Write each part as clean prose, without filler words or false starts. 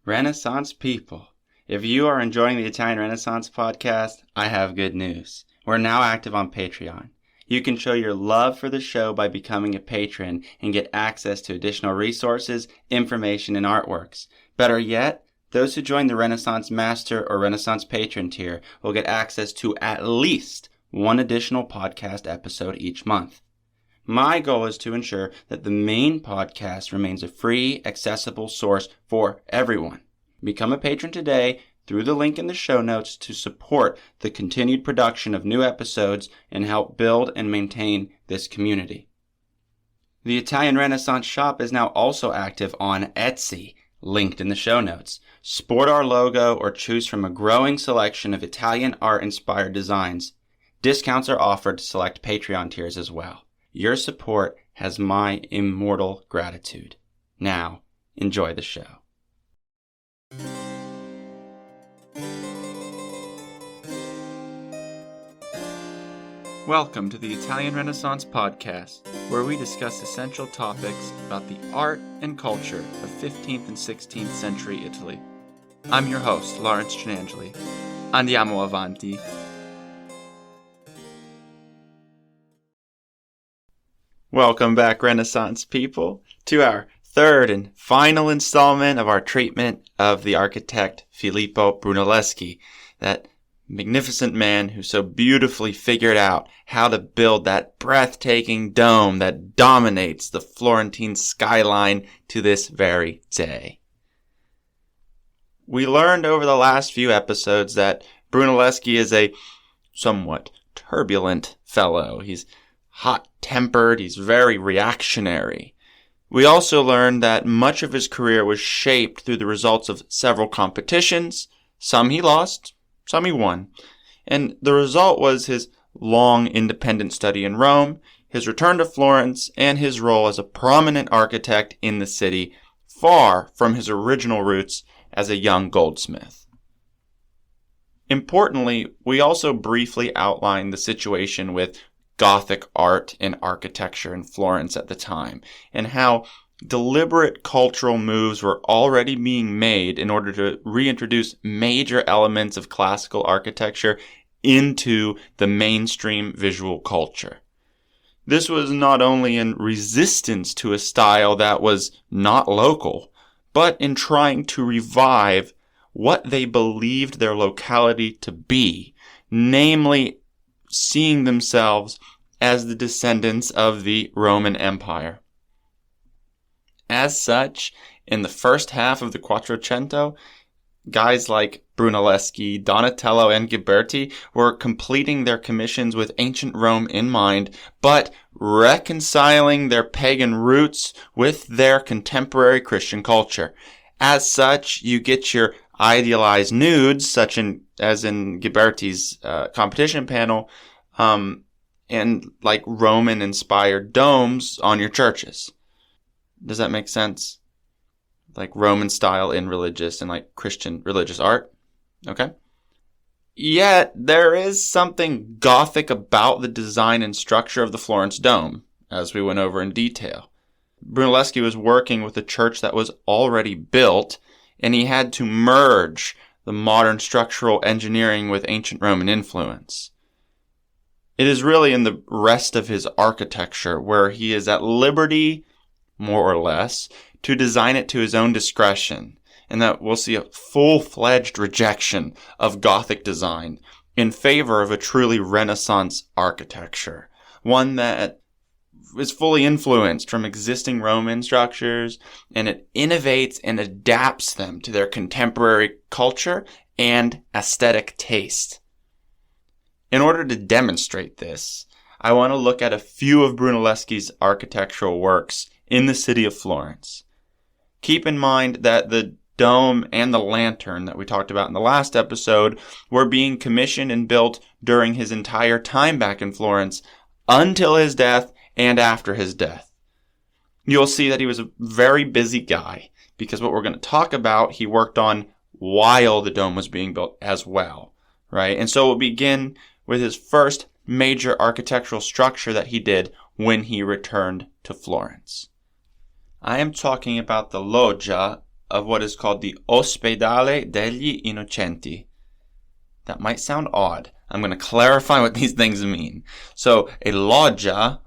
Renaissance people, if you are enjoying the Italian Renaissance podcast, I have good news. We're now active on Patreon. You can show your love for the show by becoming a patron and get access to additional resources, information, and artworks. Better yet, those who join the Renaissance Master or Renaissance Patron tier will get access to at least one additional podcast episode each month. My goal is to ensure that the main podcast remains a free, accessible source for everyone. Become a patron today through the link in the show notes to support the continued production of new episodes and help build and maintain this community. The Italian Renaissance shop is now also active on Etsy, linked in the show notes. Sport our logo or choose from a growing selection of Italian art-inspired designs. Discounts are offered to select Patreon tiers as well. Your support has my immortal gratitude. Now, enjoy the show. Welcome to the Italian Renaissance podcast, where we discuss essential topics about the art and culture of 15th and 16th century Italy. I'm your host, Lawrence Gianangeli. Andiamo avanti. Welcome back, Renaissance people, to our third and final installment of our treatment of the architect Filippo Brunelleschi, that magnificent man who so beautifully figured out how to build that breathtaking dome that dominates the Florentine skyline to this very day. We learned over the last few episodes that Brunelleschi is a somewhat turbulent fellow. He's hot-tempered, he's very reactionary. We also learned that much of his career was shaped through the results of several competitions. Some he lost, some he won. And the result was his long independent study in Rome, his return to Florence, and his role as a prominent architect in the city, far from his original roots as a young goldsmith. Importantly, we also briefly outlined the situation with Gothic art and architecture in Florence at the time, and how deliberate cultural moves were already being made in order to reintroduce major elements of classical architecture into the mainstream visual culture. This was not only in resistance to a style that was not local, but in trying to revive what they believed their locality to be, namely seeing themselves as the descendants of the Roman Empire. As such, in the first half of the Quattrocento, guys like Brunelleschi, Donatello, and Ghiberti were completing their commissions with ancient Rome in mind, but reconciling their pagan roots with their contemporary Christian culture. As such, you get your idealized nudes, as in Ghiberti's competition panel, and like Roman-inspired domes on your churches. Does that make sense? Like Roman style in religious and like Christian religious art? Okay. Yet, there is something Gothic about the design and structure of the Florence Dome, as we went over in detail. Brunelleschi was working with a church that was already built, and he had to merge the modern structural engineering with ancient Roman influence. It is really in the rest of his architecture where he is at liberty, more or less, to design it to his own discretion, and that we'll see a full-fledged rejection of Gothic design in favor of a truly Renaissance architecture, one that is fully influenced from existing Roman structures, and it innovates and adapts them to their contemporary culture and aesthetic taste. In order to demonstrate this, I want to look at a few of Brunelleschi's architectural works in the city of Florence. Keep in mind that the dome and the lantern that we talked about in the last episode were being commissioned and built during his entire time back in Florence until his death and after his death. You'll see that he was a very busy guy because what we're going to talk about he worked on while the dome was being built as well, right? And so we'll begin with his first major architectural structure that he did when he returned to Florence. I am talking about the loggia of what is called the Ospedale degli Innocenti. That might sound odd. I'm going to clarify what these things mean. So a loggia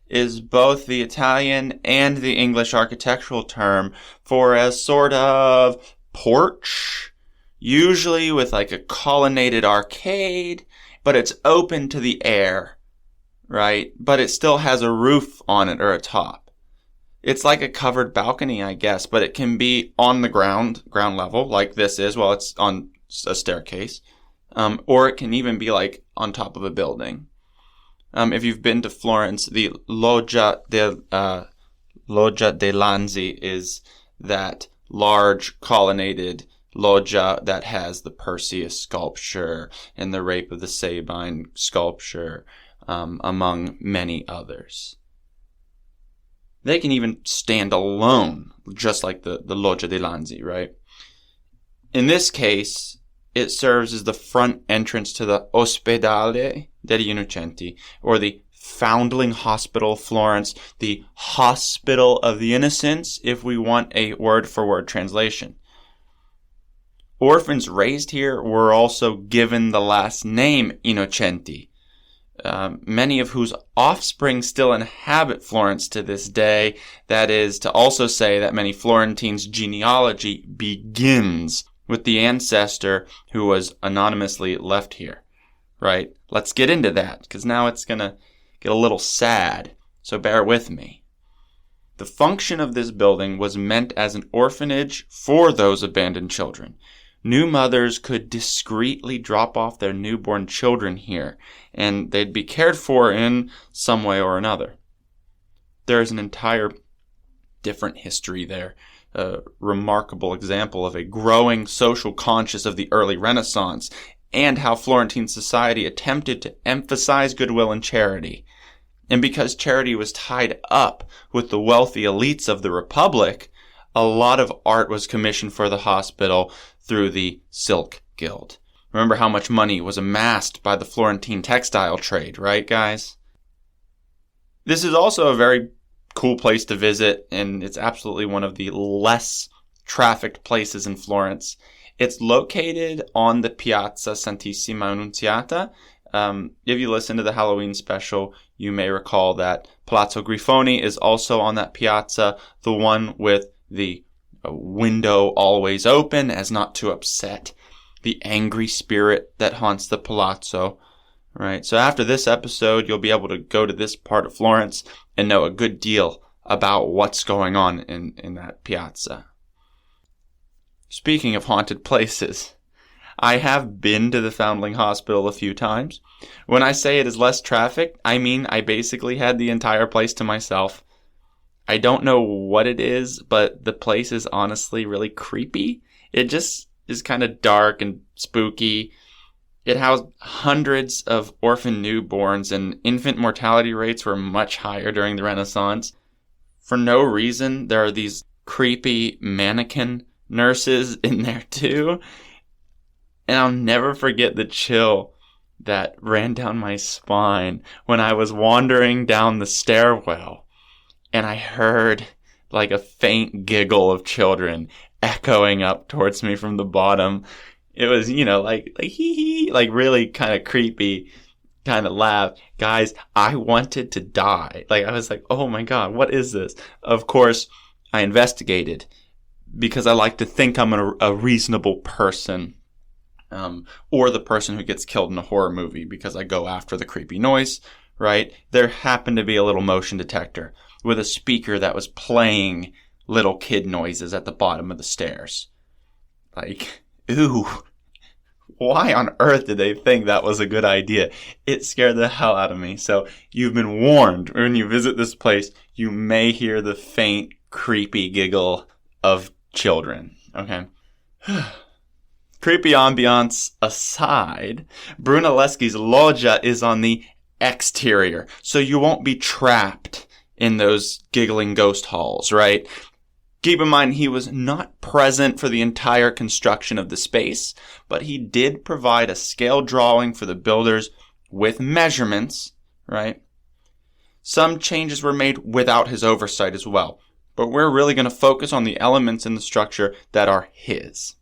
is both the Italian and the English architectural term for a sort of porch, usually with like a colonnaded arcade, but it's open to the air, right? But it still has a roof on it or a top. It's like a covered balcony, I guess, but it can be on the ground level, like this is, well, it's on a staircase, or it can even be like on top of a building. If you've been to Florence, the Loggia dei Lanzi is that large colonnaded loggia that has the Perseus sculpture and the Rape of the Sabine sculpture, among many others. They can even stand alone, just like the Loggia dei Lanzi, right? In this case, it serves as the front entrance to the Ospedale degli Innocenti, or the Foundling Hospital of Florence, the Hospital of the Innocents, if we want a word-for-word translation. Orphans raised here were also given the last name Innocenti, many of whose offspring still inhabit Florence to this day. That is to also say that many Florentines' genealogy begins with the ancestor who was anonymously left here, right? Let's get into that, because now it's going to get a little sad, so bear with me. The function of this building was meant as an orphanage for those abandoned children. New mothers could discreetly drop off their newborn children here, and they'd be cared for in some way or another. There is an entire different history there. A remarkable example of a growing social conscience of the early Renaissance, and how Florentine society attempted to emphasize goodwill and charity. And because charity was tied up with the wealthy elites of the Republic, a lot of art was commissioned for the hospital through the Silk Guild. Remember how much money was amassed by the Florentine textile trade, right, guys? This is also a very cool place to visit, and it's absolutely one of the less trafficked places in Florence. It's located on the Piazza Santissima Annunziata. If you listen to the Halloween special, you may recall that Palazzo Grifoni is also on that piazza, the one with the window always open as not to upset the angry spirit that haunts the palazzo, right? So after this episode, you'll be able to go to this part of Florence and know a good deal about what's going on in that piazza. Speaking of haunted places, I have been to the Foundling Hospital a few times. When I say it is less traffic, I mean I basically had the entire place to myself. I don't know what it is, but the place is honestly really creepy. It just is kind of dark and spooky. It housed hundreds of orphan newborns, and infant mortality rates were much higher during the Renaissance. For no reason, there are these creepy mannequin nurses in there too. And I'll never forget the chill that ran down my spine when I was wandering down the stairwell and I heard like a faint giggle of children echoing up towards me from the bottom. It was, like hee hee, like really kind of creepy kind of laugh. Guys, I wanted to die. Like I was like, oh my God, what is this? Of course, I investigated because I like to think I'm a reasonable person. Or the person who gets killed in a horror movie because I go after the creepy noise, right? There happened to be a little motion detector with a speaker that was playing little kid noises at the bottom of the stairs. Like, ooh, why on earth did they think that was a good idea? It scared the hell out of me. So you've been warned, when you visit this place, you may hear the faint, creepy giggle of children, okay? Creepy ambiance aside, Brunelleschi's loggia is on the exterior, so you won't be trapped in those giggling ghost halls, right? Keep in mind, he was not present for the entire construction of the space, but he did provide a scale drawing for the builders with measurements, right? Some changes were made without his oversight as well. but we're really going to focus on the elements in the structure that are his.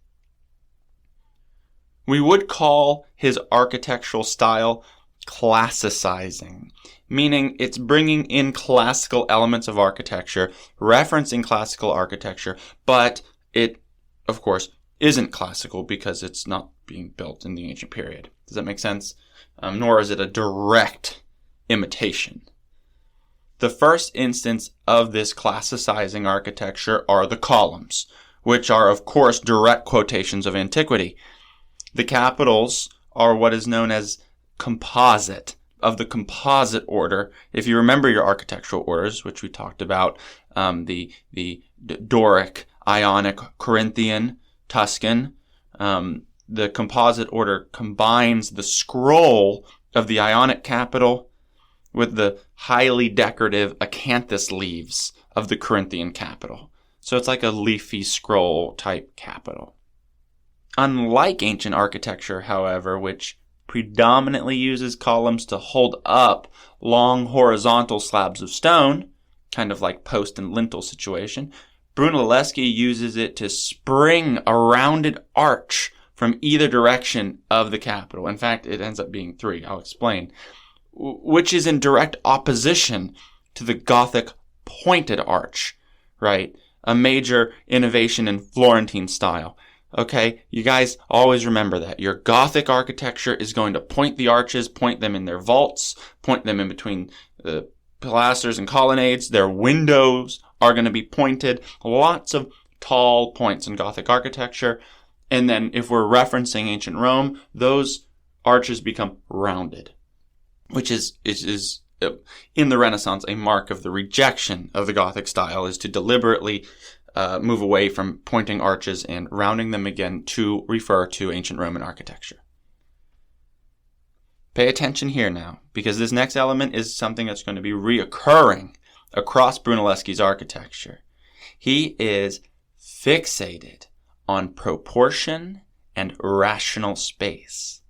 We would call his architectural style classicizing, meaning it's bringing in classical elements of architecture, referencing classical architecture, but it, of course, isn't classical because it's not being built in the ancient period. Does that make sense? Nor is it a direct imitation. The first instance of this classicizing architecture are the columns, which are, of course, direct quotations of antiquity. The capitals are what is known as composite, of the composite order. If you remember your architectural orders, which we talked about, the Doric, Ionic, Corinthian, Tuscan, the composite order combines the scroll of the Ionic capital with the highly decorative acanthus leaves of the Corinthian capital. So it's like a leafy scroll type capital. Unlike ancient architecture, however, which predominantly uses columns to hold up long horizontal slabs of stone, kind of like post and lintel situation, Brunelleschi uses it to spring a rounded arch from either direction of the capital. In fact, it ends up being 3. I'll explain. Which is in direct opposition to the Gothic pointed arch, right? A major innovation in Florentine style. Okay, you guys always remember that. Your Gothic architecture is going to point the arches, point them in their vaults, point them in between the pilasters and colonnades. Their windows are going to be pointed. Lots of tall points in Gothic architecture. And then if we're referencing ancient Rome, those arches become rounded, which is in the Renaissance a mark of the rejection of the Gothic style, is to deliberately move away from pointing arches and rounding them again to refer to ancient Roman architecture. Pay attention here now, because this next element is something that's going to be reoccurring across Brunelleschi's architecture. He is fixated on proportion and rational space.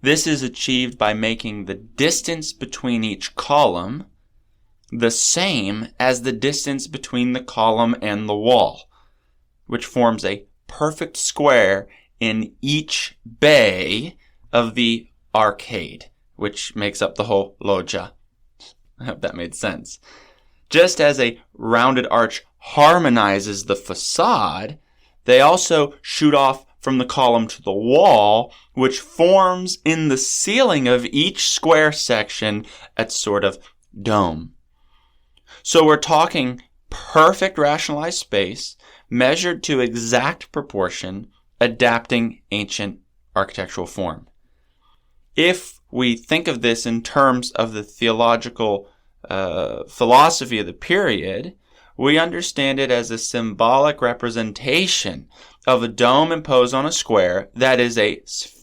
This is achieved by making the distance between each column the same as the distance between the column and the wall, which forms a perfect square in each bay of the arcade, which makes up the whole loggia. I hope that made sense. Just as a rounded arch harmonizes the facade, they also shoot off from the column to the wall, which forms in the ceiling of each square section a sort of dome. So we're talking perfect rationalized space, measured to exact proportion, adapting ancient architectural form. If we think of this in terms of the theological philosophy of the period, we understand it as a symbolic representation of a dome imposed on a square that is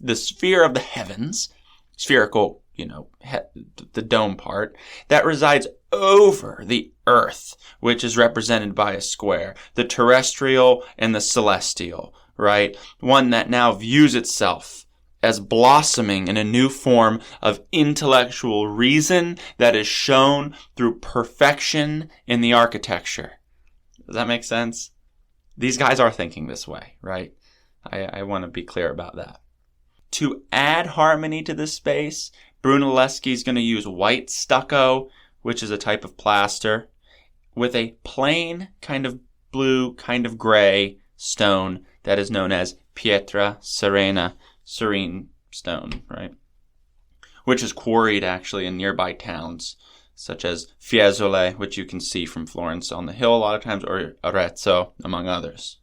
the sphere of the heavens, spherical, the dome part, that resides over the earth, which is represented by a square, the terrestrial and the celestial, right? One that now views itself as blossoming in a new form of intellectual reason that is shown through perfection in the architecture. Does that make sense? These guys are thinking this way, right? I want to be clear about that. To add harmony to this space, Brunelleschi is going to use white stucco, which is a type of plaster, with a plain kind of blue, kind of gray stone that is known as pietra serena, serene stone, right? Which is quarried actually in nearby towns, such as Fiesole, which you can see from Florence on the hill a lot of times, or Arezzo, among others.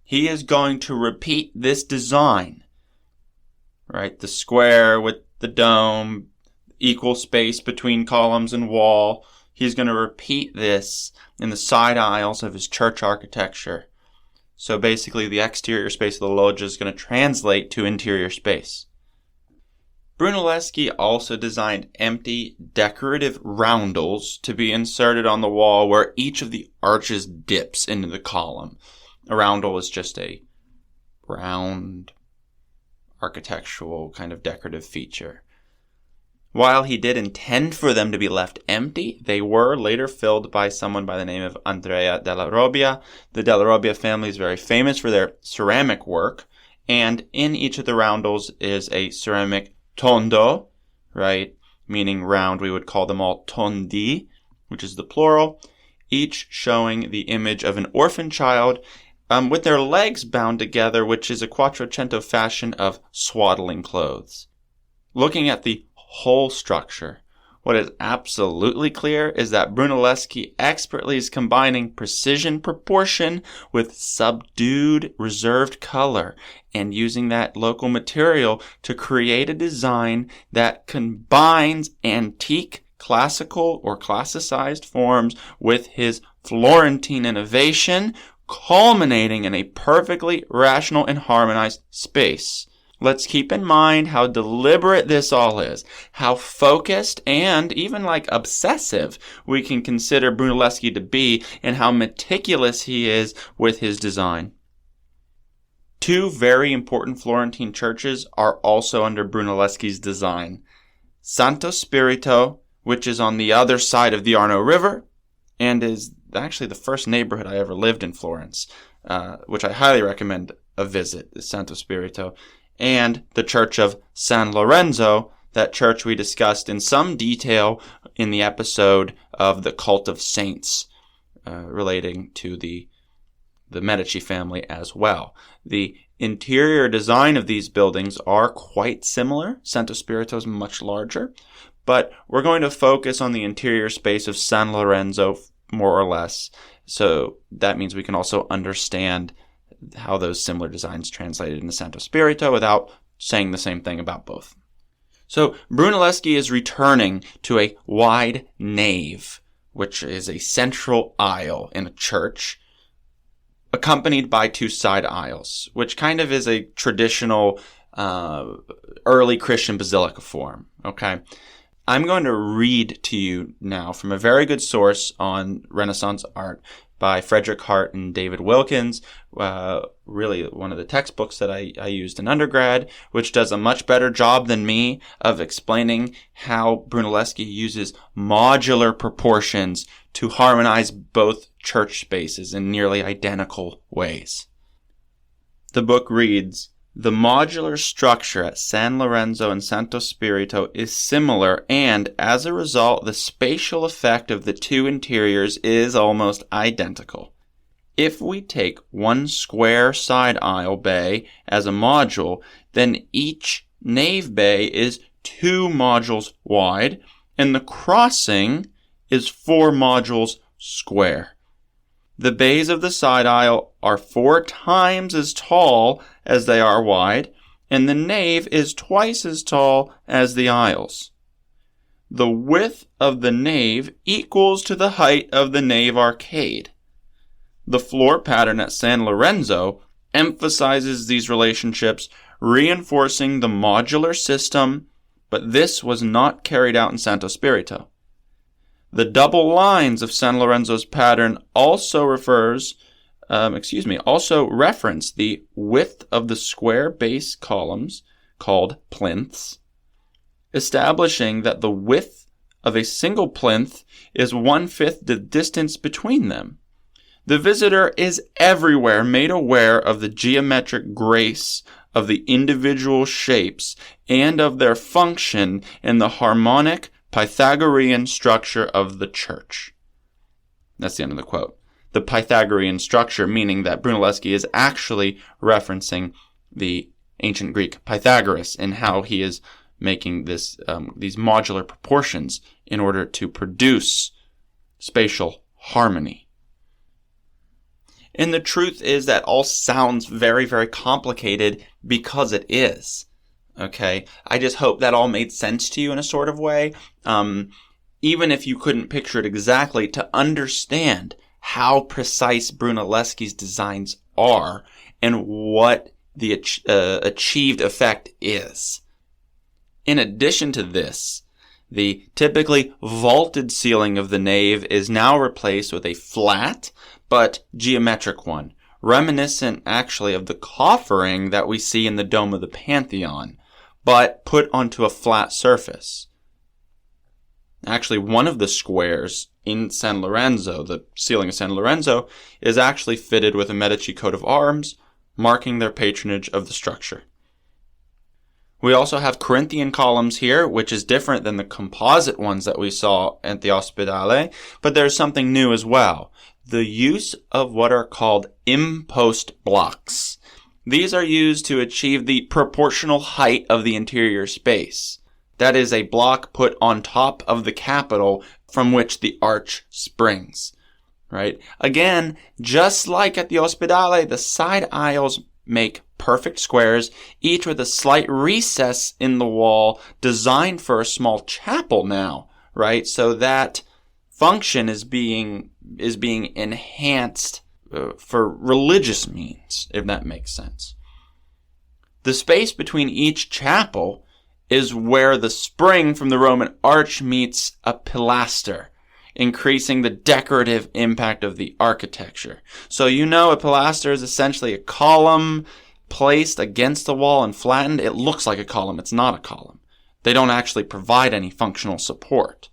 He is going to repeat this design, right? The square with the dome, equal space between columns and wall. He's going to repeat this in the side aisles of his church architecture. So basically, the exterior space of the loggia is going to translate to interior space. Brunelleschi also designed empty decorative roundels to be inserted on the wall where each of the arches dips into the column. A roundel is just a round architectural kind of decorative feature. While he did intend for them to be left empty, they were later filled by someone by the name of Andrea della Robbia. The della Robbia family is very famous for their ceramic work, and in each of the roundels is a ceramic tondo, right? Meaning round, we would call them all tondi, which is the plural, each showing the image of an orphan child with their legs bound together, which is a Quattrocento fashion of swaddling clothes. Looking at the whole structure, what is absolutely clear is that Brunelleschi expertly is combining precision proportion with subdued, reserved color and using that local material to create a design that combines antique, classical, or classicized forms with his Florentine innovation, culminating in a perfectly rational and harmonized space. Let's keep in mind how deliberate this all is, how focused and even obsessive we can consider Brunelleschi to be, and how meticulous he is with his design. Two very important Florentine churches are also under Brunelleschi's design. Santo Spirito, which is on the other side of the Arno River, and is actually the first neighborhood I ever lived in Florence, which I highly recommend a visit, is Santo Spirito, and the church of San Lorenzo, that church we discussed in some detail in the episode of the cult of saints relating to the Medici family as well. The interior design of these buildings are quite similar. Santo Spirito is much larger, but we're going to focus on the interior space of San Lorenzo more or less. So that means we can also understand how those similar designs translated into Santo Spirito without saying the same thing about both. So Brunelleschi is returning to a wide nave, which is a central aisle in a church, accompanied by two side aisles, which kind of is a traditional early Christian basilica form. Okay, I'm going to read to you now from a very good source on Renaissance art by Frederick Hart and David Wilkins, really one of the textbooks that I used in undergrad, which does a much better job than me of explaining how Brunelleschi uses modular proportions to harmonize both church spaces in nearly identical ways. The book reads, "The modular structure at San Lorenzo and Santo Spirito is similar, and as a result, the spatial effect of the two interiors is almost identical. If we take one square side aisle bay as a module, then each nave bay is 2 modules wide, and the crossing is 4 modules square. The bays of the side aisle are 4 times as tall as they are wide, and the nave is twice as tall as the aisles. The width of the nave equals to the height of the nave arcade. The floor pattern at San Lorenzo emphasizes these relationships, reinforcing the modular system, but this was not carried out in Santo Spirito. The double lines of San Lorenzo's pattern also reference the width of the square base columns, called plinths, establishing that the width of a single plinth is 1/5 the distance between them. The visitor is everywhere made aware of the geometric grace of the individual shapes and of their function in the harmonic Pythagorean structure of the church." That's the end of the quote. The Pythagorean structure, meaning that Brunelleschi is actually referencing the ancient Greek Pythagoras and how he is making these modular proportions in order to produce spatial harmony. And the truth is that all sounds very, very complicated because it is. Okay, I just hope that all made sense to you in a sort of way. Even if you couldn't picture it exactly, to understand how precise Brunelleschi's designs are and what the achieved effect is. In addition to this, the typically vaulted ceiling of the nave is now replaced with a flat but geometric one, reminiscent actually of the coffering that we see in the Dome of the Pantheon, but put onto a flat surface. Actually, one of the squares in San Lorenzo, the ceiling of San Lorenzo, is actually fitted with a Medici coat of arms, marking their patronage of the structure. We also have Corinthian columns here, which is different than the composite ones that we saw at the Ospedale, but there's something new as well. The use of what are called impost blocks. These are used to achieve the proportional height of the interior space. That is a block put on top of the capital from which the arch springs. Right? Again, just like at the Ospedale, the side aisles make perfect squares, each with a slight recess in the wall designed for a small chapel now, right? So that function is being enhanced for religious means, if that makes sense. The space between each chapel is where the spring from the Roman arch meets a pilaster, increasing the decorative impact of the architecture. So a pilaster is essentially a column placed against the wall and flattened. It looks like a column. It's not a column. They don't actually provide any functional support.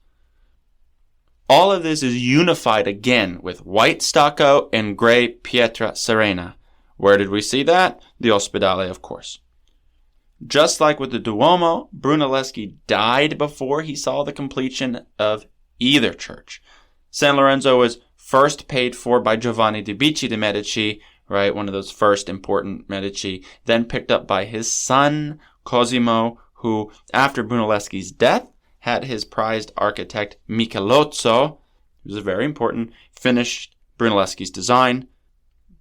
All of this is unified again with white stucco and gray pietra serena. Where did we see that? The Ospedale, of course. Just like with the Duomo, Brunelleschi died before he saw the completion of either church. San Lorenzo was first paid for by Giovanni de' Medici, right, one of those first important Medici, then picked up by his son, Cosimo, who, after Brunelleschi's death, had his prized architect Michelozzo, who was very important, finished Brunelleschi's design,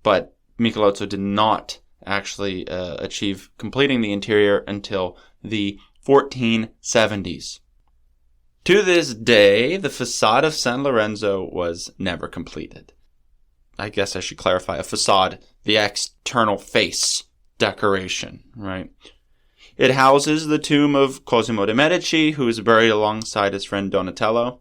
but Michelozzo did not actually achieve completing the interior until the 1470s. To this day, the facade of San Lorenzo was never completed. I guess I should clarify, a facade, the external face decoration, right? It houses the tomb of Cosimo de' Medici, who is buried alongside his friend Donatello.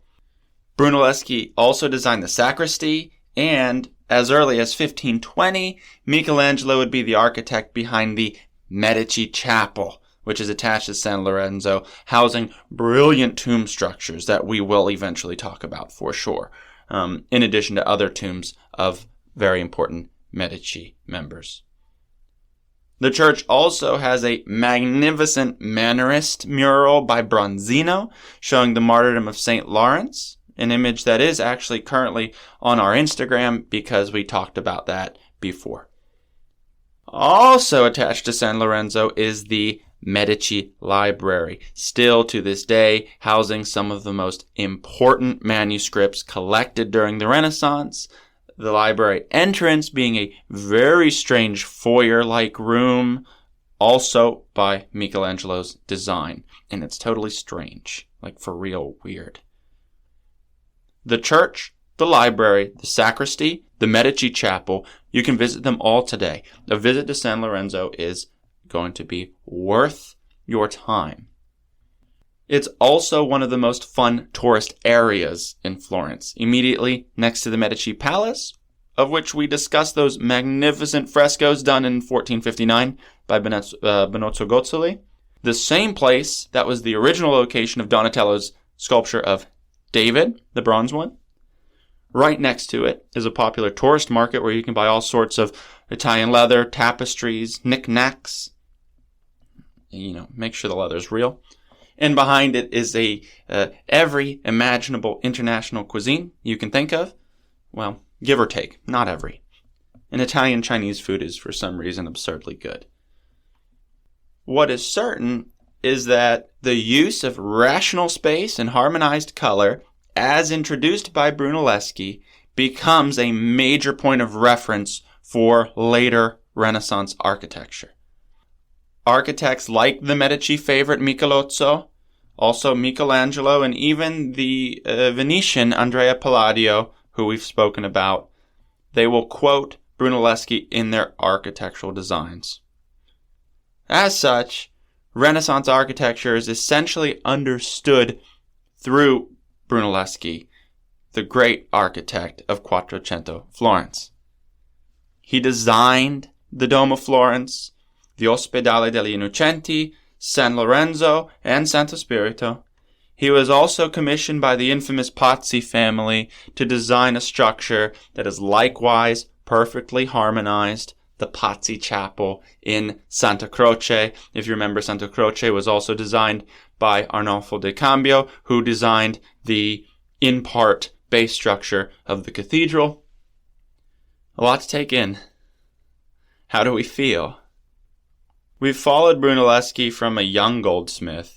Brunelleschi also designed the sacristy, and as early as 1520, Michelangelo would be the architect behind the Medici Chapel, which is attached to San Lorenzo, housing brilliant tomb structures that we will eventually talk about for sure, in addition to other tombs of very important Medici members. The church also has a magnificent Mannerist mural by Bronzino showing the martyrdom of St. Lawrence, an image that is actually currently on our Instagram because we talked about that before. Also attached to San Lorenzo is the Medici Library, still to this day housing some of the most important manuscripts collected during the Renaissance. The library entrance being a very strange foyer-like room, also by Michelangelo's design. And it's totally strange, like for real weird. The church, the library, the sacristy, the Medici Chapel, you can visit them all today. A visit to San Lorenzo is going to be worth your time. It's also one of the most fun tourist areas in Florence, immediately next to the Medici Palace, of which we discussed those magnificent frescoes done in 1459 by Benozzo Gozzoli. The same place that was the original location of Donatello's sculpture of David, the bronze one. Right next to it is a popular tourist market where you can buy all sorts of Italian leather, tapestries, knickknacks. Make sure the leather's real. And behind it is every imaginable international cuisine you can think of. Well, give or take, not every. And Italian Chinese food is for some reason absurdly good. What is certain is that the use of rational space and harmonized color, as introduced by Brunelleschi, becomes a major point of reference for later Renaissance architecture. Architects like the Medici favorite Michelozzo, also Michelangelo, and even the Venetian Andrea Palladio, who we've spoken about, they will quote Brunelleschi in their architectural designs. As such, Renaissance architecture is essentially understood through Brunelleschi, the great architect of Quattrocento Florence. He designed the Dome of Florence, the Ospedale degli Innocenti, San Lorenzo, and Santo Spirito, He was also commissioned by the infamous Pazzi family to design a structure that is likewise perfectly harmonized, the Pazzi Chapel in Santa Croce. If you remember, Santa Croce was also designed by Arnolfo de Cambio, who designed the, in part, base structure of the cathedral. A lot to take in. How do we feel? We've followed Brunelleschi from a young goldsmith,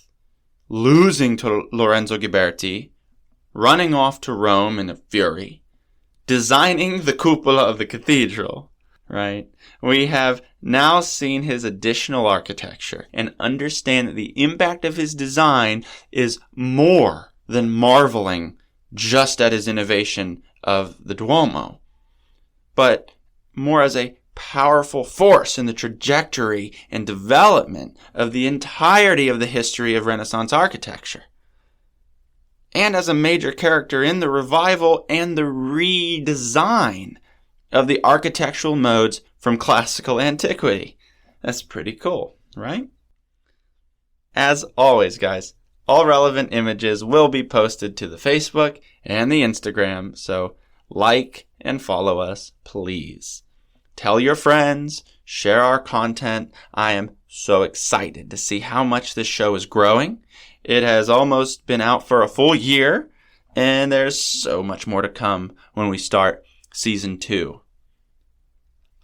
losing to Lorenzo Ghiberti, running off to Rome in a fury, designing the cupola of the cathedral, right? We have now seen his additional architecture and understand that the impact of his design is more than marveling just at his innovation of the Duomo, but more as a powerful force in the trajectory and development of the entirety of the history of Renaissance architecture, and as a major character in the revival and the redesign of the architectural modes from classical antiquity. That's pretty cool, right? As always, guys, all relevant images will be posted to the Facebook and the Instagram, so like and follow us, please. Tell your friends, share our content. I am so excited to see how much this show is growing. It has almost been out for a full year, and there's so much more to come when we start season 2.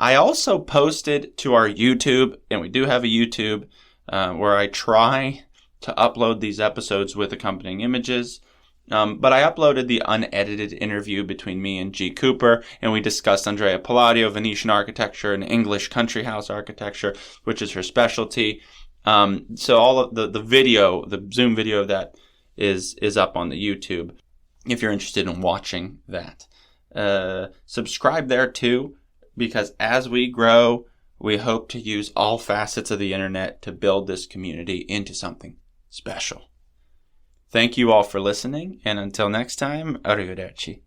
I also posted to our YouTube, and we do have a YouTube, where I try to upload these episodes with accompanying images. But I uploaded the unedited interview between me and G. Cooper, and we discussed Andrea Palladio, Venetian architecture, and English country house architecture, which is her specialty. So all of the video, the Zoom video of that is up on the YouTube if you're interested in watching that. Subscribe there too, because as we grow, we hope to use all facets of the internet to build this community into something special. Thank you all for listening, and until next time, arrivederci.